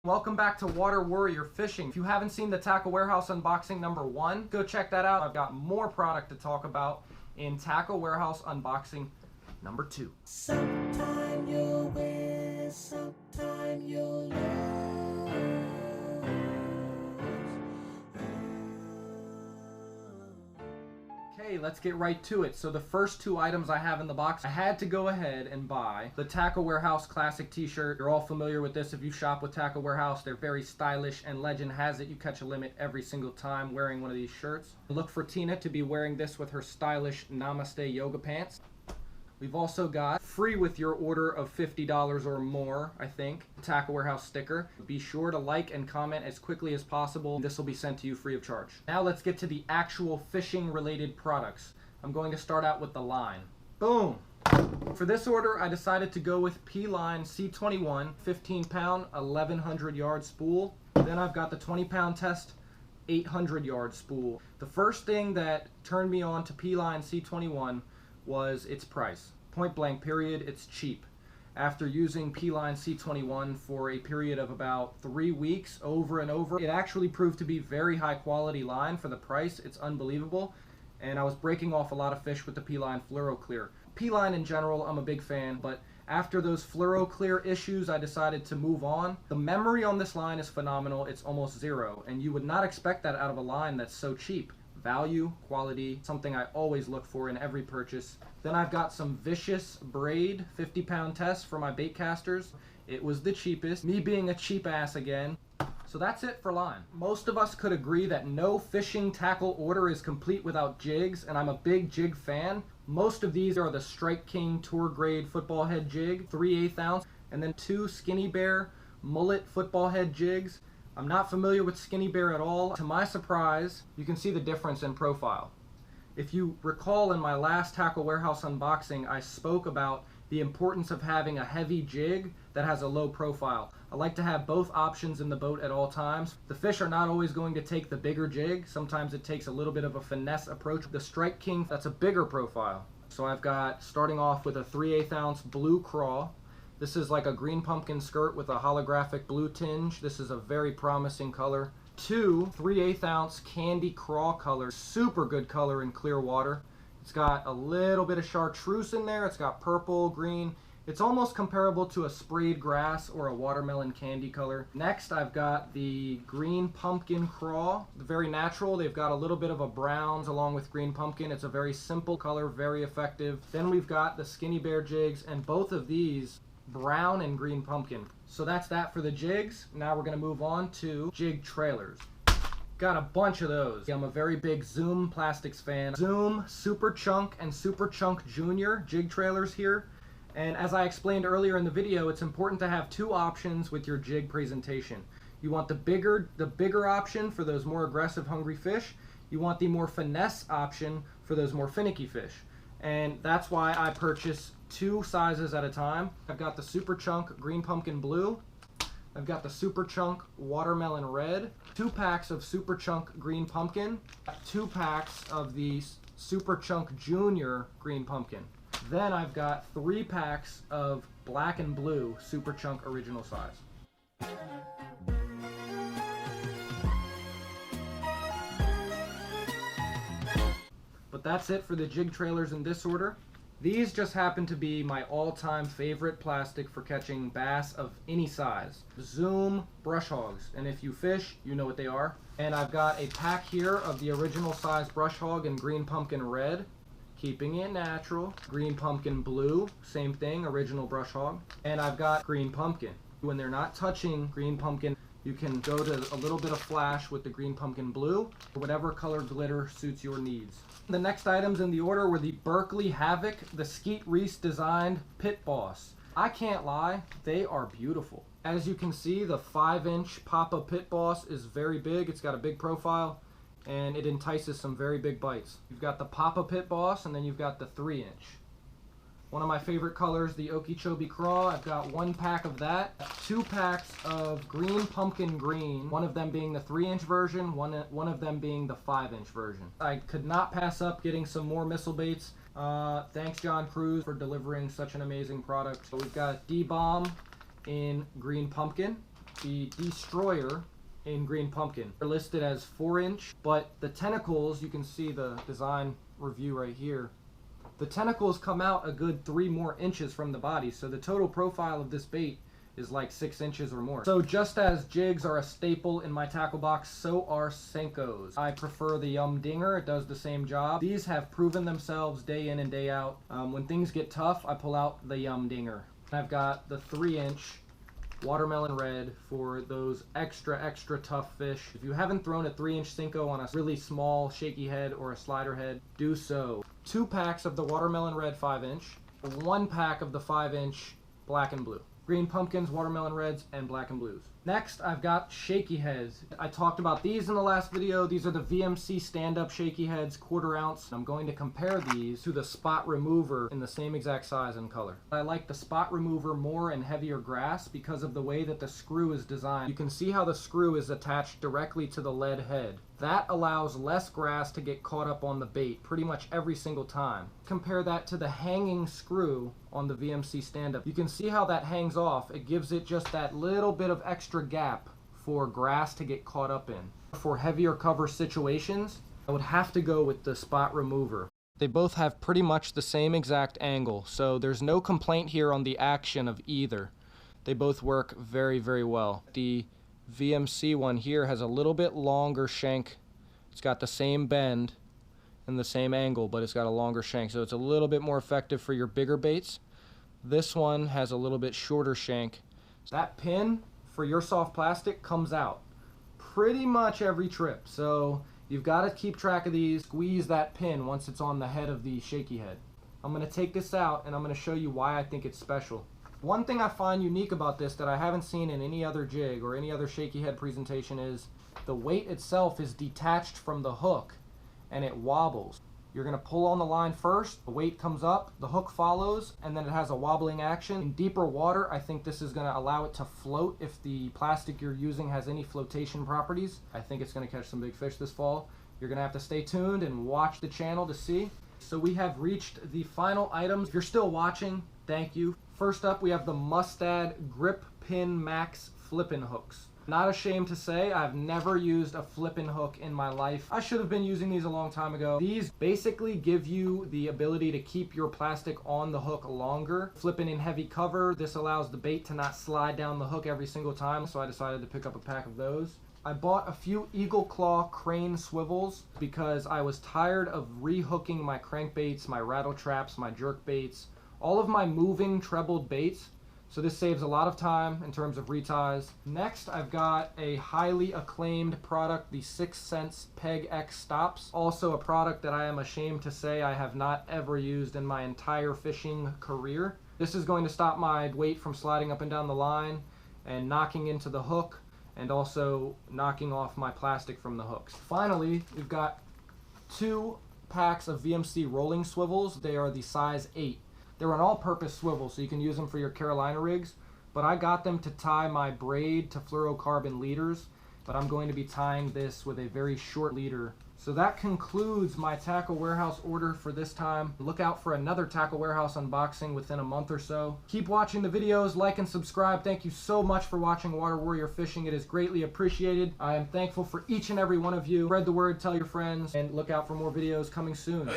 Welcome back to Water Warrior Fishing. If you haven't seen the Tackle Warehouse unboxing number 1, go check that out. I've got more product to talk about in Tackle Warehouse unboxing number 2. Sometime you'll win, sometime you'll lose. Okay, let's get right to it. So the first 2 items I have in the box, I had to go ahead and buy the Tackle Warehouse Classic t-shirt. You're all familiar with this if you shop with Tackle Warehouse. They're very stylish, and legend has it you catch a limit every single time wearing one of these shirts. Look for Tina to be wearing this with her stylish Namaste yoga pants. We've also got free with your order of $50 or more, I think, Tackle Warehouse sticker. Be sure to like and comment as quickly as possible. This will be sent to you free of charge. Now let's get to the actual fishing related products. I'm going to start out with the line. Boom! For this order, I decided to go with P-Line C21, 15-pound, 1100 yard spool. Then I've got the 20-pound test 800 yard spool. The first thing that turned me on to P-Line C21 was its price. Point blank period, it's cheap. After using P-Line C21 for a period of about 3 weeks over and over, it actually proved to be very high quality line for the price. It's unbelievable. And I was breaking off a lot of fish with the P-Line Fluoro Clear. P-Line in general, I'm a big fan, but after those Fluoro Clear issues, I decided to move on. The memory on this line is phenomenal. It's almost 0, and you would not expect that out of a line that's so cheap. Value, quality, something I always look for in every purchase. Then I've got some Vicious Braid 50-pound test for my bait casters. It was the cheapest, me being a cheap ass again. So that's it for line. Most of us could agree that no fishing tackle order is complete without jigs, and I'm a big jig fan. Most of these are the Strike King Tour Grade football head jig, 3/8 ounce, and then 2 Skinny Bear mullet football head jigs. I'm not familiar with Skinny Bear at all. To my surprise, you can see the difference in profile. If you recall in my last Tackle Warehouse unboxing, I spoke about the importance of having a heavy jig that has a low profile. I like to have both options in the boat at all times. The fish are not always going to take the bigger jig. Sometimes it takes a little bit of a finesse approach. The Strike King, that's a bigger profile. So I've got, starting off with a 3/8 ounce blue Craw. This is like a green pumpkin skirt with a holographic blue tinge. This is a very promising color. 2 3/8 ounce candy Craw colors. Super good color in clear water. It's got a little bit of chartreuse in there. It's got purple, green. It's almost comparable to a sprayed grass or a watermelon candy color. Next, I've got the green pumpkin Craw. Very natural. They've got a little bit of a browns along with green pumpkin. It's a very simple color, very effective. Then we've got the Skinny Bear jigs, and both of these brown and green pumpkin. So that's that for the jigs. Now we're going to move on to Jig Trailers. Got a bunch of those. I'm a very big Zoom Plastics fan. Zoom, Super Chunk, and Super Chunk Junior Jig Trailers here. And as I explained earlier in the video, it's important to have 2 options with your jig presentation. You want the bigger option for those more aggressive, hungry fish. You want the more finesse option for those more finicky fish. And that's why I purchase 2 sizes at a time. I've got the Super Chunk Green Pumpkin Blue. I've got the Super Chunk Watermelon Red. 2 packs of Super Chunk Green Pumpkin. 2 packs of the Super Chunk Junior Green Pumpkin. Then I've got 3 packs of Black and Blue Super Chunk Original Size. But that's it for the jig trailers in this order. These just happen to be my all-time favorite plastic for catching bass of any size. Zoom brush hogs, and if you fish, you know what they are. And I've got a pack here of the original size brush hog in green pumpkin red, keeping it natural. Green pumpkin blue, same thing, original brush hog. And I've got green pumpkin. When they're not touching green pumpkin, you can go to a little bit of flash with the green pumpkin blue, or whatever color glitter suits your needs. The next items in the order were the Berkeley Havoc, the Skeet Reese designed Pit Boss. I can't lie, they are beautiful. As you can see, the 5-inch Papa Pit Boss is very big. It's got a big profile, and it entices some very big bites. You've got the Papa Pit Boss, and then you've got the 3-inch. One of my favorite colors, the Okeechobee Craw. I've got 1 pack of that. 2 packs of green pumpkin green, one of them being the 3-inch version, one of them being the 5-inch version. I could not pass up getting some more missile baits. Thanks John Cruz for delivering such an amazing product. So we've got D-Bomb in green pumpkin. the Destroyer in green pumpkin. They're listed as 4-inch, but the tentacles, you can see the design review right here. The tentacles come out a good 3 more inches from the body, so the total profile of this bait is like 6 inches or more. So just as jigs are a staple in my tackle box, so are Senkos. I prefer the Dinger. It does the same job. These have proven themselves day in and day out. When things get tough, I pull out the Dinger. I've got the 3-inch watermelon red for those extra tough fish. If you haven't thrown a 3-inch Senko on a really small shaky head or a slider head, do so. 2 packs of the watermelon red 5-inch, 1 pack of the 5-inch black and blue. Green pumpkins, watermelon reds, and black and blues. Next, I've got Shaky Heads. I talked about these in the last video. These are the VMC stand-up Shaky Heads, 1/4 ounce. I'm going to compare these to the Spot Remover in the same exact size and color. I like the Spot Remover more in heavier grass because of the way that the screw is designed. You can see how the screw is attached directly to the lead head. That allows less grass to get caught up on the bait pretty much every single time. Compare that to the hanging screw on the VMC stand-up. You can see how that hangs off. It gives it just that little bit of extra gap for grass to get caught up in. For heavier cover situations, I would have to go with the Spot Remover. They both have pretty much the same exact angle, so there's no complaint here on the action of either. They both work very, very well. The VMC one here has a little bit longer shank. It's got the same bend and the same angle, but it's got a longer shank, so it's a little bit more effective for your bigger baits. This one has a little bit shorter shank. That pin for your soft plastic comes out pretty much every trip, so you've got to keep track of these. Squeeze that pin once it's on the head of the shaky head. I'm going to take this out and I'm going to show you why I think it's special. One thing I find unique about this that I haven't seen in any other jig or any other shaky head presentation is the weight itself is detached from the hook and it wobbles. You're going to pull on the line first, the weight comes up, the hook follows, and then it has a wobbling action. In deeper water, I think this is going to allow it to float if the plastic you're using has any flotation properties. I think it's going to catch some big fish this fall. You're going to have to stay tuned and watch the channel to see. So we have reached the final items. If you're still watching, thank you. First up, we have the Mustad Grip Pin Max Flippin hooks. Not ashamed to say, I've never used a Flippin hook in my life. I should have been using these a long time ago. These basically give you the ability to keep your plastic on the hook longer. Flippin in heavy cover, this allows the bait to not slide down the hook every single time, so I decided to pick up a pack of those. I bought a few Eagle Claw crane swivels because I was tired of rehooking my crankbaits, my rattle traps, my jerk baits, all of my moving trebled baits. So this saves a lot of time in terms of reties. Next, I've got a highly acclaimed product, the 6 Sense Peg X Stops. Also a product that I am ashamed to say I have not ever used in my entire fishing career. This is going to stop my weight from sliding up and down the line and knocking into the hook, and also knocking off my plastic from the hooks. Finally, we've got 2 packs of VMC Rolling Swivels. They are the size 8. They're an all-purpose swivel, so you can use them for your Carolina rigs, but I got them to tie my braid to fluorocarbon leaders, but I'm going to be tying this with a very short leader. So that concludes my Tackle Warehouse order for this time. Look out for another Tackle Warehouse unboxing within a month or so. Keep watching the videos, like and subscribe. Thank you so much for watching Water Warrior Fishing. It is greatly appreciated. I am thankful for each and every one of you. Spread the word, tell your friends, and look out for more videos coming soon.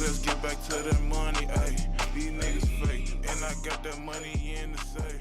Let's get back to that money, ayy. These niggas fake, and I got that money in the safe.